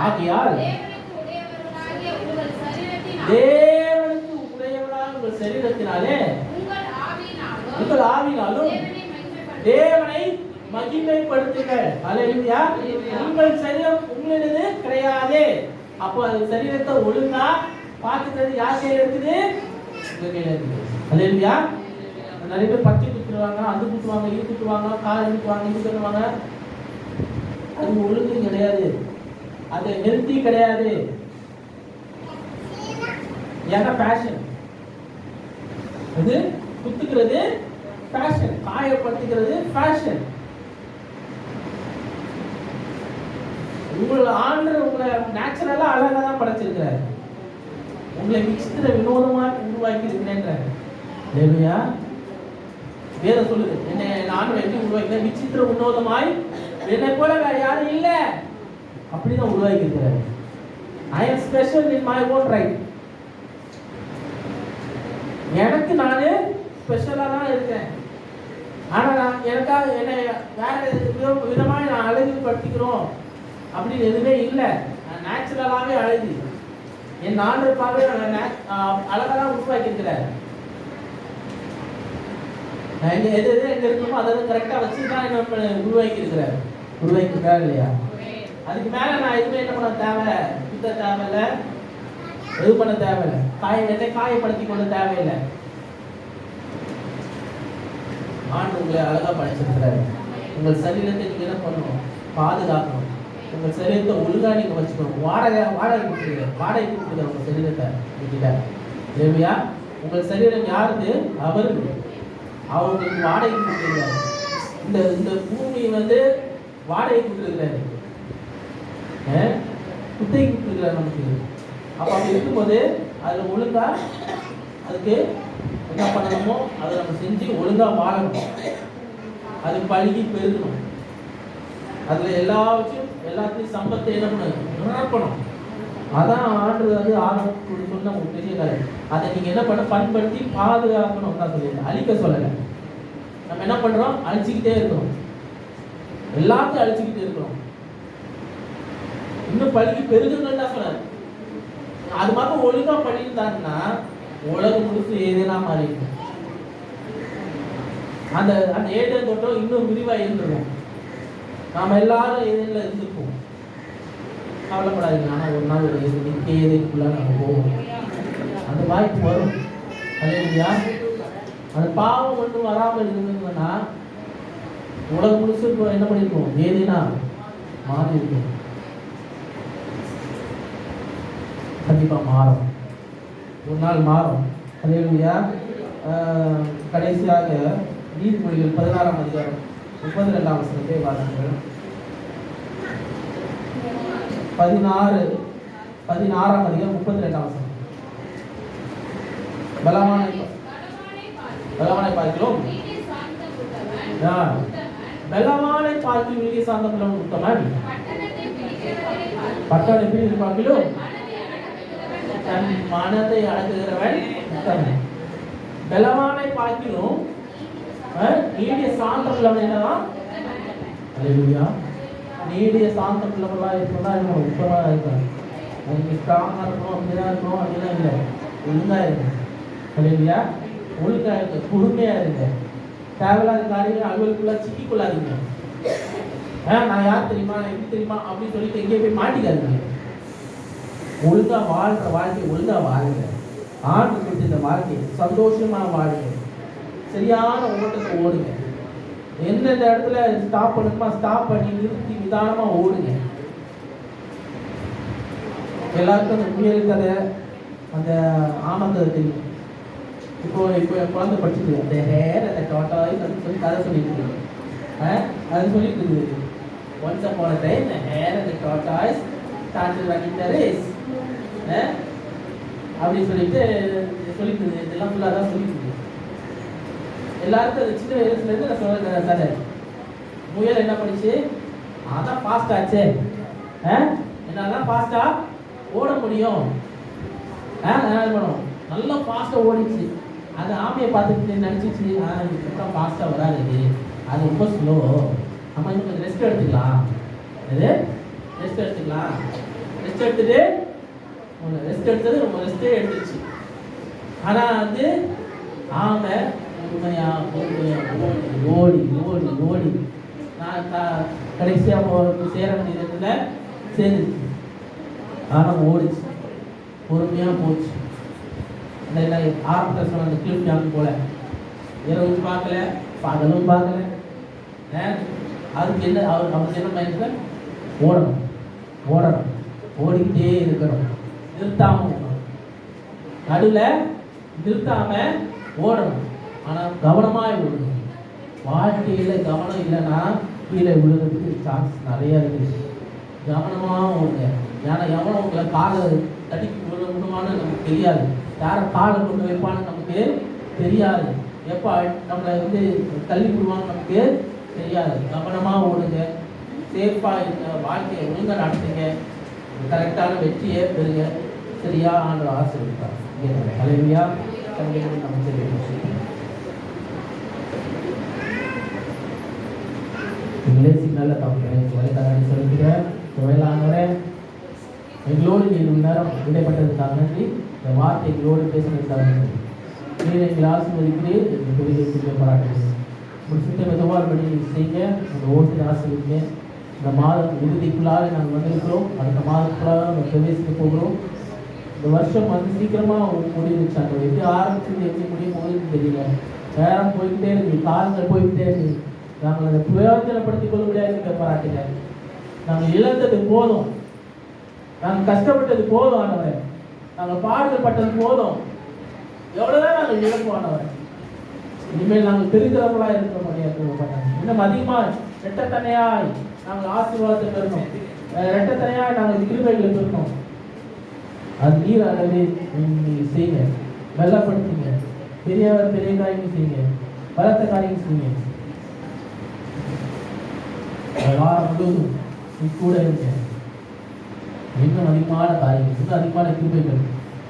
ஆகையால் தேவனுக்கு உடையவராக உங்கள் சரீரத்தினாலே உங்கள் ஆவியினாலும் தேவனை மகிமைப்படுத்துங்கள். அல்லேலூயா. உங்கள் சரீரம் உங்களுடையது கிடையாது. அப்போ அந்த சரீரத்தை ஒழுங்கா பார்த்துக்கிறது யார் கையில இருக்குது? உங்க கையில இருக்குது. அல்லேலூயா. நிறைய பேர் பச்சை குத்துவாங்க, அது குத்துவாங்க, இது குத்துவாங்க, கால் குத்துவாங்க, இது பண்ணுவாங்க. அது ஒழுங்கு கிடையாது, அது ஹெல்த்தி கிடையாது. ஏன்னா ஃபேஷன், அது குத்துக்கிறது ஃபேஷன், காயப்படுத்திக்கிறது ஃபேஷன். உங்களை ஆண்டவர் உங்களை நேச்சுரலா அழகா தான் படைச்சிருக்கிறார். உங்களை விசித்திர வினோதமா உருவாக்கி இருக்கிறேன்றார். அல்லேலூயா. வேதம் சொல்லுது, என்னை நான் எப்படி உருவாக்கிறேன்? விசித்திர வினோதமாய், என்னை போல வேற யாரும் இல்ல, அப்படிதான் உருவாக்கி இருக்கிறார். I am special in my own right. எனக்கு நானே ஸ்பெஷலா தான் இருக்கேன். ஆனா நான் எனக்காக என்னை வேற விதமா நான் அழகுபடுத்திக்கிறோம் அப்படின்னு எதுவுமே இல்லை. நேச்சுரலாவே அழகு. என் ஆண்டவருக்காக அழகா தான் உருவாக்கி இருக்கிறார். எது எது எங்க இருக்கணுமோ அதை கரெக்டா வச்சுதான் என்ன உருவாக்கி இருக்கிறார். உருவாக்கி இருக்கிறார் இல்லையா? அதுக்கு மேல நான் எதுவுமே என்ன பண்ண தேவை? சுத்த தேவையில்ல, எது பண்ண தேவையில்லை, என்னை காயப்படுத்தி கொள்ள தேவையில்லை. ஆண்டு உங்களை அழகா படைச்சிருக்கிறாரு. உங்கள் சரீரத்தை நீங்க என்ன பண்ணணும்? பாதுகாக்கணும். உங்கள் சரீரத்தை ஒழுங்கா நீங்க வச்சுக்கணும். வாடகை கொடுத்துருங்க உங்க சரீரத்தை கிட்ட. இல்லையா? உங்கள் சரீரம் யாருக்கு? அவருக்கு வாடகை கொடுத்துருக்காரு. இந்த பூமி வாடகை கொடுத்துருக்கிறாரு, குத்தகை கொடுத்துருக்கிறார் நமக்கு. அப்ப அப்படி இருக்கும்போது அதுல ஒழுங்கா அதுக்கு என்ன பண்ணணுமோ அதை நம்ம செஞ்சு ஒழுங்கா வாழணும். அது பழகி பெருகணும். அதுல எல்லாத்தையும் சம்பத்தை என்ன பண்ணணும்? நிரப்பணும். அதான் ஆண்டு ஆரம்பம் சொன்ன ஒரு பெரிய கதை. அதை நீங்க என்ன பண்ண பண்படுத்தி பாதுகாக்கணும் தான் சொல்லியிருக்கேன். அழிக்க சொல்லலை. நம்ம என்ன பண்றோம்? அழிச்சுக்கிட்டே இருக்கணும். எல்லாத்தையும் அழிச்சுக்கிட்டே இருக்கணும். இன்னும் பழகி பெருகுன்னு தான் சொல்றாரு. அது மாதிரி ஒழுங்கா பண்ணியிருந்தாங்கன்னா உலகம் முழுசு ஏதேனா மாறி இருக்கும். அந்த ஏதேன் தோட்டம் இன்னும் விரிவா இருந்துடும். நாம எல்லாரும் ஏதேன்ல இருந்துப்போம். கவலைப்படாதீங்க. ஆனா ஒரு நாள் ஒரு ஏதேனுக்குள்ள நம்ம போவோம். அந்த வாய்ப்பு வரும். அல்லேலூயா. அந்த பாவம் ஒன்றும் வராமல் இருந்ததுன்னா உலகம் முழுசு என்ன பண்ணிருக்கோம்? ஏதேனா மாறி இருக்கும். கண்டிப்பா மாறும், ஒரு நாள் மாறும். அல்லேலூயா. கடைசியாக நீதிமொழிகள் 16ஆம் அதிகாரம் 32ஆம் வசனத்தை வாசிங்கள். 16ஆம் அதிகாரம் 32ஆம் வசனம். பலவானை பார்க்கிறோம் பலவானை பார்த்து நீடிய சாந்தம் உத்தமன். பட்டணத்தை பிடிக்கிறவன் தன் மனதை அடக்குகிறவன் உத்தமன். பலவானை பார்க்கிலும் நீடிய சாந்தம் உள்ளவன் என்னதான்? அல்லேலூயா. நீடிய சாந்தம் உள்ளவர்களா இருக்கணும், உத்தமமா இருக்கணும். உங்களுக்கு ஸ்ட்ராங்கா இருக்கணும், அப்படிதான் இருக்கணும் அப்படிலாம் இல்லை. ஒழுங்கா இருக்கு. அல்லேலூயா. ஒழுங்கா இருக்கு, பொறுமையா இருக்கு. தேவையில்லாத காரியங்கள் அலுவலுக்குள்ள சிக்கிக்கொள்ளாதீங்க. நான் யார் தெரியுமா, எப்படி தெரியுமா அப்படின்னு சொல்லிட்டு எங்கேயே போய் மாட்டிக்காதீங்க. ஒழுங்கா வாழ்ற வாழ்க்கை ஒழுங்கா வாழுங்க. ஆண்டு கொடுத்த இந்த வாழ்க்கை சந்தோஷமா வாழுங்க. சரியான ஓட்டத்தை ஓடுங்க. எந்தெந்த இடத்துல ஸ்டாப் பண்ணணுமா ஸ்டாப் பண்ணி நிறுத்தி நிதானமா ஓடுங்க. எல்லாருக்கும் அந்த முயல் கதை, அந்த ஆனந்த தெரியும். இப்போ என் குழந்தை படிச்சுட்டு அந்த ஹேர் அந்த டாட்டாய் அப்படின்னு சொல்லி கதை சொல்லிட்டு இருக்கு. அது சொல்லிட்டு இருக்குது. Once upon a time the hare and the tortoise started running the race. அப்படின்னு சொல்லிட்டு சொல்லிட்டு இதெல்லாம் ஃபுல்லாக தான் சொல்லிட்டு எல்லாருக்கும் அது சின்ன வயசுலேருந்து நான் சொல்ல கதை. முயல் என்ன பண்ணிச்சு, அதான் ஃபாஸ்ட் ஆச்சு, என்னதான் ஃபாஸ்டா ஓட முடியும், நல்லா ஃபாஸ்ட்டாக ஓடிச்சு. அது ஆமையை பார்த்துட்டு நினச்சிச்சு, இதுக்கு ஃபாஸ்ட்டாக வராது, அது ரொம்ப ஸ்லோ, நம்ம இன்னும் கொஞ்சம் ரெஸ்ட் எடுத்துக்கலாம், ரெஸ்ட் எடுத்துக்கலாம். ரெஸ்ட் எடுத்துட்டு ரெஸ்ட் எடுத்தது ரொம்ப ரெஸ்ட்டே எடுத்துச்சு. ஆனால் வந்து ஆமை ஓடி ஓடி ஓடி நான் கடைசியாக சேர வேண்டிய இடத்துல சேர்ந்துச்சு. ஆனால் ஓடிச்சு, பொறுமையாக போச்சு. அந்த ஆரம்பத்தில் சொன்ன அந்த கிளிப் ஜாம் போல இரவும் பார்க்கல பகலும் பார்க்கல. அதுக்கு என்ன அவருக்கு என்ன மைண்டில் ஓடணும், ஓடணும், ஓடிக்கிட்டே இருக்கணும், நிறுத்தாம நடுவில் நிறுத்தாம ஓடணும். ஆனால் கவனமாக ஓடணும். வாழ்க்கையில் கவனம் இல்லைன்னா கீழே விழுகிறதுக்கு சான்ஸ் நிறையா இருக்குது. கவனமாக ஓடுங்க. ஏன்னா எவனோ உங்களை காலை தடிக்கு விழுமான்னு நமக்கு தெரியாது. யாரை காலை கொண்டு வைப்பான்னு நமக்கு தெரியாது. எப்போ நம்மளை வந்து தள்ளி விடுவான்னு நமக்கு தெரியாது. கவனமாக ஓடுங்க, சேஃபாக இருங்க, வாழ்க்கையை ஒழுங்காக நடத்துங்க, கரெக்டான வெற்றியை பெறுங்க. சரியா ஆண்டு ஆசீர்வதிப்பார். ஹல்லேலூயா. நம்ம நல்ல தப்பு சொல்லுகிறேன். எங்களோடு நீ நேரம் விடைப்பட்டதுக்காக நன்றி. இந்த வார்த்தை எங்களோடு பேசுனதுக்காக நன்றி. நீர் எங்களை ஆசீர்வதிக்கிறேன். எங்கள் தொழிலை பாராட்டுகிறேன். ஒரு சித்த மெதுவாழ்படி செய்ய அந்த ஓட்டு ஆசீர்வதிங்க. இந்த மாதம் இறுதிக்குள்ளாக நாங்கள் வந்திருக்கிறோம். அடுத்த மாதத்துக்குள்ளாக நம்ம பிரவேசிக்க போகிறோம். இந்த வருஷம் வந்து சீக்கிரமாக முடிஞ்சிச்சாங்க. எப்படி ஆரம்பிச்சது எப்படி முடியும் போகுதுன்னு தெரியல. நேரம் போய்கிட்டே இருக்கு, காலங்கள் போய்கிட்டே இருக்கு. நாங்கள் அதை பிரயோஜனப்படுத்திக் கொள்ள முடியாது பாராட்டுங்க. நாங்கள் இழந்தது போதும், நாங்கள் கஷ்டப்பட்டது போதும் ஆனவர், நாங்கள் பாடுதல் பட்டது போதும். எவ்வளோதான் நாங்கள் இழப்புவானவர். இனிமேல் நாங்கள் தெரிகிறவர்களாக இருக்க முடியாது. இன்னும் அதிகமாக ரெட்டத்தனையாய் நாங்கள் ஆசீர்வாதத்தை பெறணும். ரெட்டத்தனையாய் நாங்கள் கிருபைகளை பெறணும். அது நீர் அளவே செய்யுங்க, வெள்ளப்படுத்துங்க, பெரிய காரியங்கள் செய்யுங்க, பலத்த காரியங்கள் செய்யுங்க. வாரம் முழுவதும் நீ கூட இருக்க. இன்னும் அதிகமான காரியங்கள், இன்னும் அதிகமான கிருபைகள்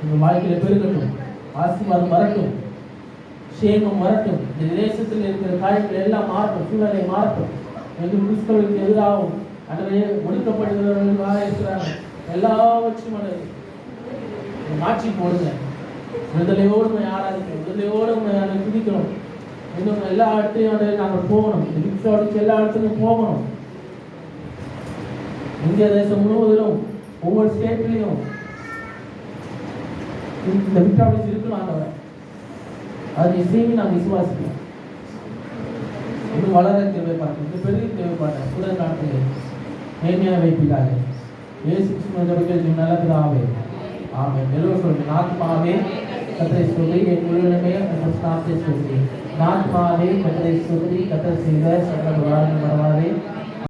உங்கள் வாழ்க்கையில பெருகட்டும். ஆசீர்வாதம் வரட்டும், சேமம் வரட்டும். இந்த தேசத்தில் இருக்கிற காரியங்கள் எல்லாம் மாறட்டும், சூழ்நிலை மாறட்டும். எங்கள் கிறிஸ்தவர்களுக்கு எதிராகவும் அல்லது ஒடுக்கப்படுகிறவர்களாக இருக்கிறாங்க எல்லாவற்றையும் மாற்றி போடுங்க. விடுதலையோடு ஆராதிக்கணும், விடுதலையோடு குதிக்கணும். இன்னும் எல்லா இடத்தையும் நாங்கள் போகணும். எல்லா இடத்துலையும் போகணும். இந்திய தேசம் முழுவதிலும் ஒவ்வொரு ஸ்டேட்லையும் இந்த விக்டாபிஸ் இருக்கணும். ஆண்டவர் அதை செய்தி நாங்கள் விசுவாசிக்கிறோம். இன்னும் வளர தேவைப்படுறோம், இன்னும் பெரிய தேவைப்படுறேன். புதன் நாட்கள் நேர்மையாக வைப்பில்லாத இயேசு கிறிஸ்துவின் நல்ல பிதாவே ஆமென். எல்லோரும் சொல்லுங்க. ஆத்மாவே கர்த்தரை ஸ்துதி, என் முழுவதுமே நாமத்தை ஸ்துதி. ஆத்மாவே கர்த்தரை ஸ்துதி, கர்த்தர் செய்த சகல உபகாரங்கள் மறவாதே.